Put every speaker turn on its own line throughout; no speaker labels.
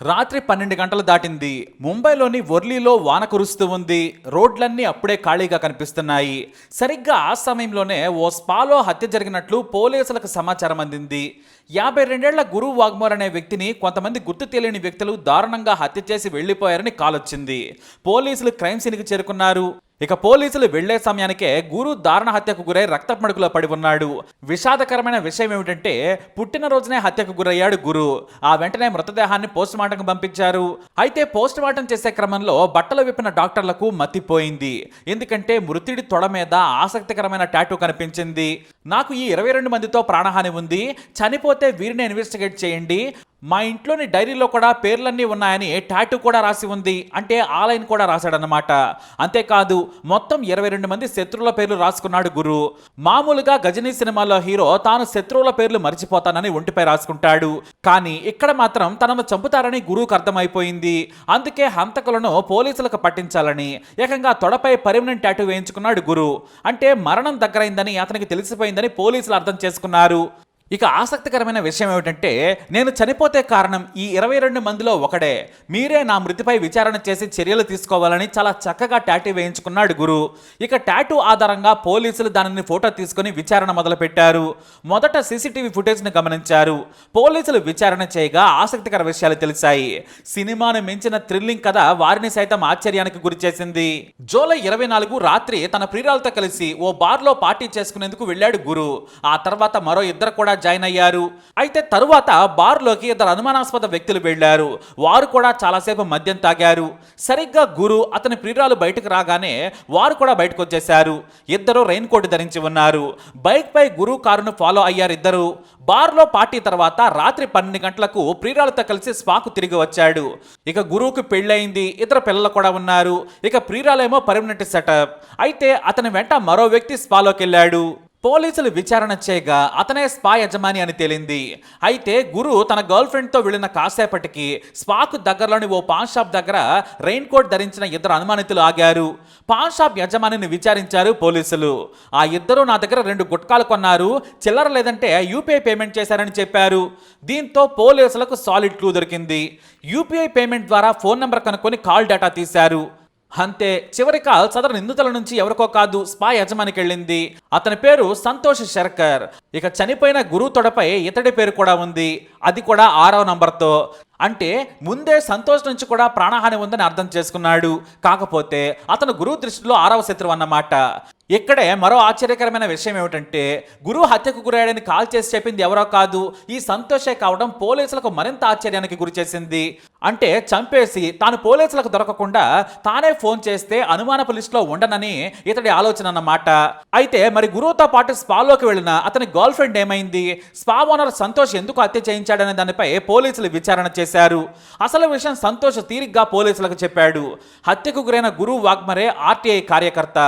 రాత్రి 12 గంటలు దాటింది. ముంబైలోని వర్లీలో వాన కురుస్తూ ఉంది. రోడ్లన్నీ అప్పుడే ఖాళీగా కనిపిస్తున్నాయి. సరిగ్గా ఆ సమయంలోనే ఓ స్పాలో హత్య జరిగినట్లు పోలీసులకు సమాచారం అందింది. 52 ఏళ్ల గురు వాగ్మోర్ అనే వ్యక్తిని కొంతమంది గుర్తు తెలియని వ్యక్తులు దారుణంగా హత్య చేసి వెళ్లిపోయారని కాలొచ్చింది. పోలీసులు క్రైమ్ సీన్కి చేరుకున్నారు. ఇక పోలీసులు వెళ్లే సమయానికే గురు దారుణ హత్యకు గురై రక్తమడుగులో పడి ఉన్నాడు. విషాదకరమైన విషయం ఏమిటంటే పుట్టినరోజునే హత్యకు గురయ్యాడు గురు. ఆ వెంటనే మృతదేహాన్ని పోస్టుమార్టంకు పంపించారు. అయితే పోస్టుమార్టం చేసే క్రమంలో బట్టలు విప్పిన డాక్టర్లకు మతిపోయింది. ఎందుకంటే మృతుడి తొడ మీద ఆసక్తికరమైన టాటూ కనిపించింది. నాకు ఈ 22 మందితో ప్రాణహాని ఉంది, చనిపోతే వీరిని ఇన్వెస్టిగేట్ చేయండి, మా ఇంట్లోని డైరీలో కూడా పేర్లన్నీ ఉన్నాయని టాటూ కూడా రాసి ఉంది. అంటే ఆ లైన్ కూడా రాశాడనమాట. అంతేకాదు మొత్తం 22 మంది శత్రువుల పేర్లు రాసుకున్నాడు గురు. మామూలుగా గజనీ సినిమాలో హీరో తాను శత్రువుల పేర్లు మర్చిపోతానని ఒంటిపై రాసుకుంటాడు. కానీ ఇక్కడ మాత్రం తనను చంపుతారని గురువుకు అర్థమైపోయింది. అందుకే హంతకులను పోలీసులకు పట్టించాలని ఏకంగా తొడపై పర్మనెంట్ టాటూ వేయించుకున్నాడు గురు. అంటే మరణం దగ్గరైందని అతనికి తెలిసిపోయిందని పోలీసులు అర్థం చేసుకున్నారు. ఇక ఆసక్తికరమైన విషయం ఏమిటంటే నేను చనిపోతే కారణం ఈ 22 మందిలో ఒకడే, మీరే నా మృతిపై విచారణ చేసి చర్యలు తీసుకోవాలని చాలా చక్కగా టాటూ వేయించుకున్నాడు గురు. ఇక టాటూ ఆధారంగా పోలీసులు దానిని ఫోటో తీసుకుని విచారణ మొదలుపెట్టారు. మొదట సీసీటీవీ ఫుటేజ్ని గమనించారు. పోలీసులు విచారణ చేయగా ఆసక్తికర విషయాలు తెలిసాయి. సినిమాను మించిన థ్రిల్లింగ్ కథ వారిని సైతం ఆశ్చర్యానికి గురి చేసింది. జూలై 24 రాత్రి తన ప్రియురాలతో కలిసి ఓ బార్లో పార్టీ చేసుకునేందుకు వెళ్ళాడు గురు. ఆ తర్వాత మరో ఇద్దరు కూడా జాయిన్ అయ్యారు. అయితే తరువాత బార్లోకి 2 అనుమానాస్పద వ్యక్తులు వెళ్లారు. వారు కూడా చాలాసేపు మద్యం తాగారు. సరిగ్గా గురు అతని ప్రియురాలు బయటకు రాగానే వారు కూడా బయటకు వచ్చేశారు. ఇద్దరు రెయిన్ కోట్ ధరించి ఉన్నారు. బైక్ పై గురు కారును ఫాలో అయ్యారు ఇద్దరు. బార్లో పార్టీ తర్వాత రాత్రి 12 గంటలకు ప్రియురాలతో కలిసి స్పాకు తిరిగి వచ్చాడు. ఇక గురువుకు పెళ్ళయింది, 2 పిల్లలు కూడా ఉన్నారు. ఇక ప్రియురాలేమో పర్మనెంట్ సెటప్. అయితే అతని వెంట మరో వ్యక్తి స్పాలోకి వెళ్ళాడు. పోలీసులు విచారణ చేయగా అతనే స్పా యజమాని అని తేలింది. అయితే గురు తన గర్ల్ ఫ్రెండ్తో వెళ్ళిన కాసేపటికి స్పాకు దగ్గరలోని ఓ పాన్ షాప్ దగ్గర రెయిన్ కోట్ ధరించిన 2 అనుమానితులు ఆగారు. పాన్ షాప్ యజమానిని విచారించారు పోలీసులు. ఆ ఇద్దరు నా దగ్గర 2 గుట్కాలు కొన్నారు, చిల్లర లేదంటే యూపీఐ పేమెంట్ చేశారని చెప్పారు. దీంతో పోలీసులకు సాలిడ్ క్లూ దొరికింది. యూపీఐ పేమెంట్ ద్వారా ఫోన్ నెంబర్ కనుక్కొని కాల్ డేటా తీశారు. అంతే, చివరి కాల్ సదరు నిందితుల నుంచి ఎవరికో కాదు స్పా యజమానికి వెళ్ళింది. అతని పేరు సంతోష్ శర్కర్. ఇక చనిపోయిన గురు తొడపై ఇతడి పేరు కూడా ఉంది, అది కూడా 6వ నంబర్తో. అంటే ముందే సంతోష్ నుంచి కూడా ప్రాణహాని ఉందని అర్థం చేసుకున్నాడు. కాకపోతే అతను గురువు దృష్టిలో 6వ శత్రువు అన్నమాట. ఇక్కడే మరో ఆశ్చర్యకరమైన విషయం ఏమిటంటే గురు హత్యకు గురయ్యాడని కాల్ చేసి చెప్పింది ఎవరో కాదు, ఈ సంతోషే కావడం పోలీసులకు మరింత ఆశ్చర్యానికి గురి చేసింది. అంటే చంపేసి తాను పోలీసులకు దొరకకుండా తానే ఫోన్ చేస్తే అనుమానపు లిస్టులో ఉండనని ఇతడి ఆలోచన అన్నమాట. అయితే మరి గురువుతో పాటు స్పాలోకి వెళ్ళిన అతని గర్ల్ ఫ్రెండ్ ఏమైంది, స్పా ఓనర్ సంతోష్ ఎందుకు హత్య చేయించాడనే దానిపై పోలీసులు విచారణ చేశారు. అసలు విషయం సంతోష్ తీరిగ్గా పోలీసులకు చెప్పాడు. హత్యకు గురైన గురు వాగ్మరే ఆర్టీఐ కార్యకర్త.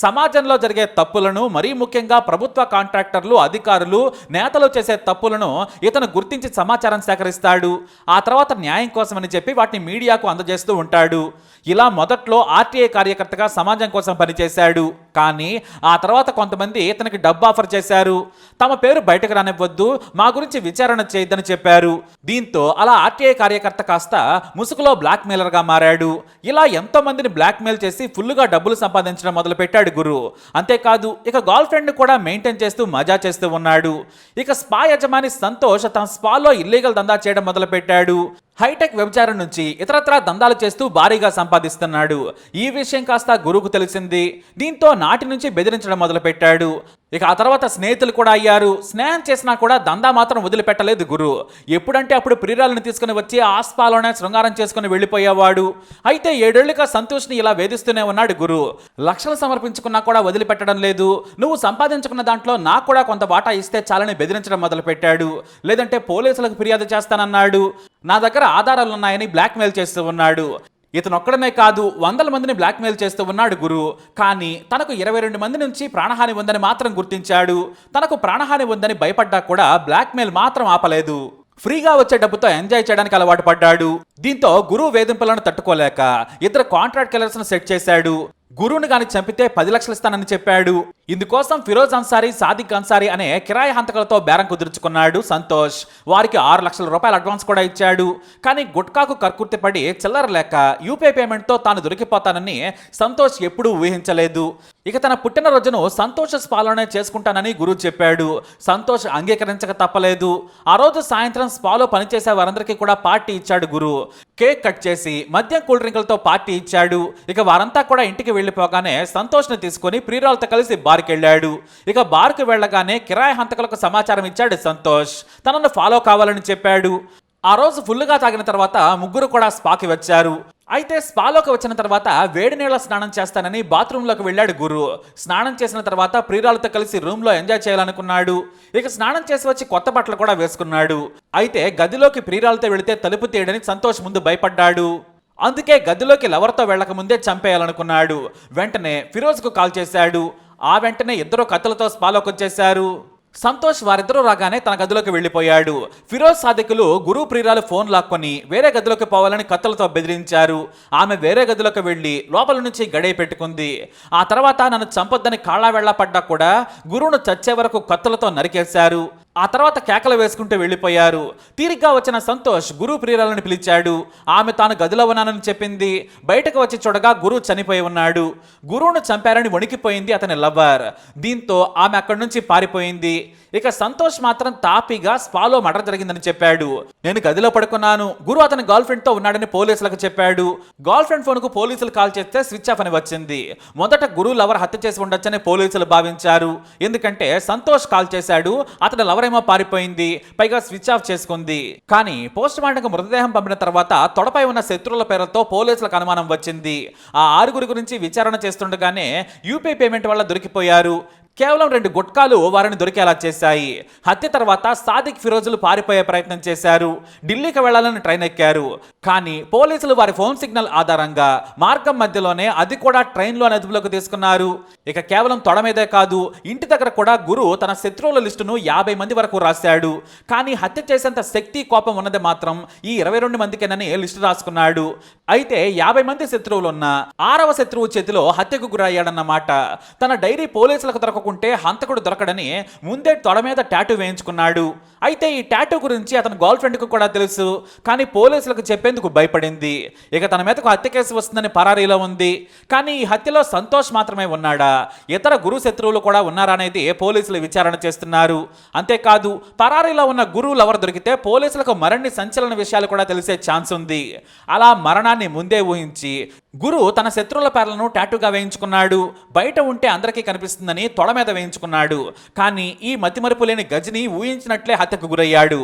సమాజంలో జరిగే తప్పులను, మరీ ముఖ్యంగా ప్రభుత్వ కాంట్రాక్టర్లు, అధికారులు, నేతలు చేసే తప్పులను ఇతను గుర్తించి సమాచారం సేకరిస్తాడు. ఆ తర్వాత న్యాయం కోసమని చెప్పి వాటిని మీడియాకు అందజేస్తూ ఉంటాడు. ఇలా మొదట్లో ఆర్టీఐ కార్యకర్తగా సమాజం కోసం పనిచేశాడు. కానీ ఆ తర్వాత కొంతమంది ఇతనికి డబ్బు ఆఫర్ చేశారు. తమ పేరు బయటకు రానివ్వద్దు, మా గురించి విచారణ చేయొద్దని చెప్పారు. దీంతో అలా ఆర్టీఐ కార్యకర్త కాస్త ముసుగులో బ్లాక్ మెయిలర్గా మారాడు. ఇలా ఎంతో మందిని బ్లాక్ మెయిల్ చేసి ఫుల్లుగా డబ్బులు సంపాదించడం మొదలు పెట్టాడు గురు. అంతేకాదు ఇక గర్ల్ ఫ్రెండ్ కూడా మెయింటైన్ చేస్తూ మజా చేస్తూ ఉన్నాడు. ఇక స్పా యజమాని సంతోష్ తన స్పాలో ఇల్లీగల్ దందా చేయడం మొదలు పెట్టాడు. హైటెక్ వ్యభిచారం నుంచి ఇతరత్రా దందాలు చేస్తూ భారీగా సంపాదిస్తున్నాడు. ఈ విషయం కాస్త గురువుకు తెలిసింది. దీంతో నాటి నుంచి బెదిరించడం మొదలుపెట్టాడు. ఇక ఆ తర్వాత స్నేహితులు కూడా అయ్యారు. స్నేహం చేసినా కూడా దందా మాత్రం వదిలిపెట్టలేదు గురు. ఎప్పుడంటే అప్పుడు ప్రియురాలను తీసుకుని వచ్చి ఆస్పాలోనే శృంగారం చేసుకుని వెళ్ళిపోయేవాడు. అయితే 7 ఏళ్లుగా సంతోష్ని ఇలా వేధిస్తూనే ఉన్నాడు గురు. లక్షలు సమర్పించుకున్నా కూడా వదిలిపెట్టడం లేదు. నువ్వు సంపాదించుకున్న దాంట్లో నాకు కూడా కొంత వాటా ఇస్తే చాలని బెదిరించడం మొదలుపెట్టాడు. లేదంటే పోలీసులకు ఫిర్యాదు చేస్తానన్నాడు. నా దగ్గర ఆధారాలు ఉన్నాయని బ్లాక్మెయిల్ చేస్తూ ఉన్నాడు. ఇతనొక్కడనే కాదు, 100 మందిని బ్లాక్మెయిల్ చేస్తూ ఉన్నాడు గురు. కానీ తనకు 22 మంది నుంచి ప్రాణహాని ఉందని మాత్రం గుర్తించాడు. తనకు ప్రాణహాని ఉందని భయపడ్డా కూడా బ్లాక్మెయిల్ మాత్రం ఆపలేదు. ఫ్రీగా వచ్చే డబ్బుతో ఎంజాయ్ చేయడానికి అలవాటు పడ్డాడు. దీంతో గురువు వేధింపులను తట్టుకోలేక 2 కాంట్రాక్ట్ కిల్లర్స్ను సెట్ చేశాడు. గురువుని గాని చంపితే 10 లక్షలు ఇస్తానని చెప్పాడు. ఇందుకోసం ఫిరోజ్ అన్సారీ, సాదిక్ అన్సారీ అనే కిరాయి హంతకులతో బేరం కుదుర్చుకున్నాడు సంతోష్. వారికి 6 లక్షల రూపాయల అడ్వాన్స్ కూడా ఇచ్చాడు. కానీ గుట్కాకు కర్కుర్తి పడి చిల్లర లేక యూపీఐ పేమెంట్తో తాను దొరికిపోతానని సంతోష్ ఎప్పుడూ ఊహించలేదు. ఇక తన పుట్టినరోజును సంతోష స్పాలోనే చేసుకుంటానని గురు చెప్పాడు. సంతోష్ అంగీకరించక తప్పలేదు. ఆ రోజు సాయంత్రం స్పాలో పనిచేసే వారందరికీ కూడా పార్టీ ఇచ్చాడు గురు. కేక్ కట్ చేసి మద్యం కూల్ డ్రింకులతో పార్టీ ఇచ్చాడు. ఇక వారంతా కూడా ఇంటికి వెళ్ళిపోగానే సంతోష్ని తీసుకుని ప్రియురాలతో కలిసి బార్కి వెళ్ళాడు. ఇక బార్కు వెళ్ళగానే కిరాయి హంతకులకు సమాచారం ఇచ్చాడు సంతోష్. తనను ఫాలో కావాలని చెప్పాడు. ఆ రోజు ఫుల్లుగా తాగిన తర్వాత ముగ్గురు కూడా స్పాకి వచ్చారు. అయితే స్పాలోకి వచ్చిన తర్వాత వేడి నీళ్ళ స్నానం చేస్తానని బాత్రూంలోకి వెళ్ళాడు గురు. స్నానం చేసిన తర్వాత ప్రియురాలతో కలిసి రూమ్లో ఎంజాయ్ చేయాలనుకున్నాడు. ఇక స్నానం చేసి వచ్చి కొత్త బట్టలు కూడా వేసుకున్నాడు. అయితే గదిలోకి ప్రియురాలతో వెళితే తలుపు తీయడని సంతోష్ ముందు భయపడ్డాడు. అందుకే గదిలోకి లవర్తో వెళ్లక ముందే చంపేయాలనుకున్నాడు. వెంటనే ఫిరోజ్కు కాల్ చేశాడు. ఆ వెంటనే ఇద్దరు కత్తులతో స్పాలోకి వచ్చేశారు. సంతోష్ వారిద్దరూ రాగానే తన గదిలోకి వెళ్ళిపోయాడు. ఫిరోజ్, సాదికులు గురు ప్రియురాలు ఫోన్ లాక్కొని వేరే గదిలోకి పోవాలని కత్తులతో బెదిరించారు. ఆమె వేరే గదిలోకి వెళ్ళి లోపల నుంచి గడియ పెట్టుకుంది. ఆ తర్వాత నన్ను చంపొద్దని కాళ్ళ వెళ్ళ పడ్డా కూడా గురువును చచ్చే వరకు కత్తులతో నరికేశారు. ఆ తర్వాత కేకలు వేసుకుంటూ వెళ్ళిపోయారు. తీరిగ్గా వచ్చిన సంతోష్ గురు ప్రియురాలను పిలిచాడు. ఆమె తాను గదిలో ఉన్నానని చెప్పింది. బయటకు వచ్చి చూడగా గురు చనిపోయి ఉన్నాడు. గురువును చంపారని వణికిపోయింది అతని లవర్. దీంతో ఆమె అక్కడి నుంచి పారిపోయింది. ఇక సంతోష్ మాత్రం తాపీగా స్పాలో మర్డర్ జరిగిందని చెప్పాడు. నేను గదిలో పడుకున్నాను, గురు అతని గర్ల్ ఫ్రెండ్ తో ఉన్నాడని పోలీసులకు చెప్పాడు. గర్ల్ ఫ్రెండ్ ఫోన్ కు పోలీసులు కాల్ చేస్తే స్విచ్ ఆఫ్ అని వచ్చింది. మొదట గురు లవర్ హత్య చేసి ఉండొచ్చని పోలీసులు భావించారు. ఎందుకంటే సంతోష్ కాల్ చేశాడు, అతని లవర్ ఏమో పారిపోయింది, పైగా స్విచ్ ఆఫ్ చేసుకుంది. కానీ పోస్ట్ మార్టం మృతదేహం పంపిన తర్వాత తొడపై ఉన్న శత్రువుల పేరుతో పోలీసులకు అనుమానం వచ్చింది. ఆ 6 గురించి విచారణ చేస్తుండగానే యూపీఐ పేమెంట్ వల్ల దొరికిపోయారు. కేవలం 2 గుట్కాలు వారిని దొరికేలా చేశాయి. హత్య తర్వాత సాదిక్, ఫిరోజులు పారిపోయే ప్రయత్నం చేశారు. ఢిల్లీకి వెళ్లాలని ట్రైన్ ఎక్కారు. కానీ పోలీసులు వారి ఫోన్ సిగ్నల్ ఆధారంగా మార్గం మధ్యలోనే అది కూడా ట్రైన్లో అదుపులోకి తీసుకున్నారు. ఇక కేవలం తొడ మీదే కాదు, ఇంటి దగ్గర కూడా గురు తన శత్రువుల లిస్టును 50 మంది వరకు రాశాడు. కానీ హత్య చేసేంత శక్తి, కోపం ఉన్నది మాత్రం ఈ 22 మందికేనని లిస్టు రాసుకున్నాడు. అయితే 50 మంది శత్రువులున్న 6వ శత్రువు చేతిలో హత్యకు గురయ్యాడన్నమాట. తన డైరీ పోలీసులకు దొరకకుంటే హంతకుడు దొరకడని ముందే తొడ మీద టాటూ వేయించుకున్నాడు. అయితే ఈ టాటూ గురించి అతని గర్ల్ ఫ్రెండ్కు కూడా తెలుసు. కానీ పోలీసులకు చెప్పేందుకు భయపడింది. ఇక తన మీదకు హత్య కేసు వస్తుందని పరారీలో ఉంది. కానీ ఈ హత్యలో సంతోష్ మాత్రమే ఉన్నాడా, ఇతర గురు శత్రువులు కూడా ఉన్నారా అనేది పోలీసులు విచారణ చేస్తున్నారు. అంతేకాదు పరారీలో ఉన్న గురువు లవర్ దొరికితే పోలీసులకు మరిన్ని సంచలన విషయాలు కూడా తెలిసే ఛాన్స్ ఉంది. అలా మరణాన్ని ముందే ఊహించి గురు తన శత్రువుల పేర్లను టాటూగా వేయించుకున్నాడు. బయట ఉంటే అందరికీ కనిపిస్తుందని తొడ మీద వేయించుకున్నాడు. కానీ ఈ మతిమరుపు లేని గజని ఊహించినట్లే హత్యకు గురయ్యాడు.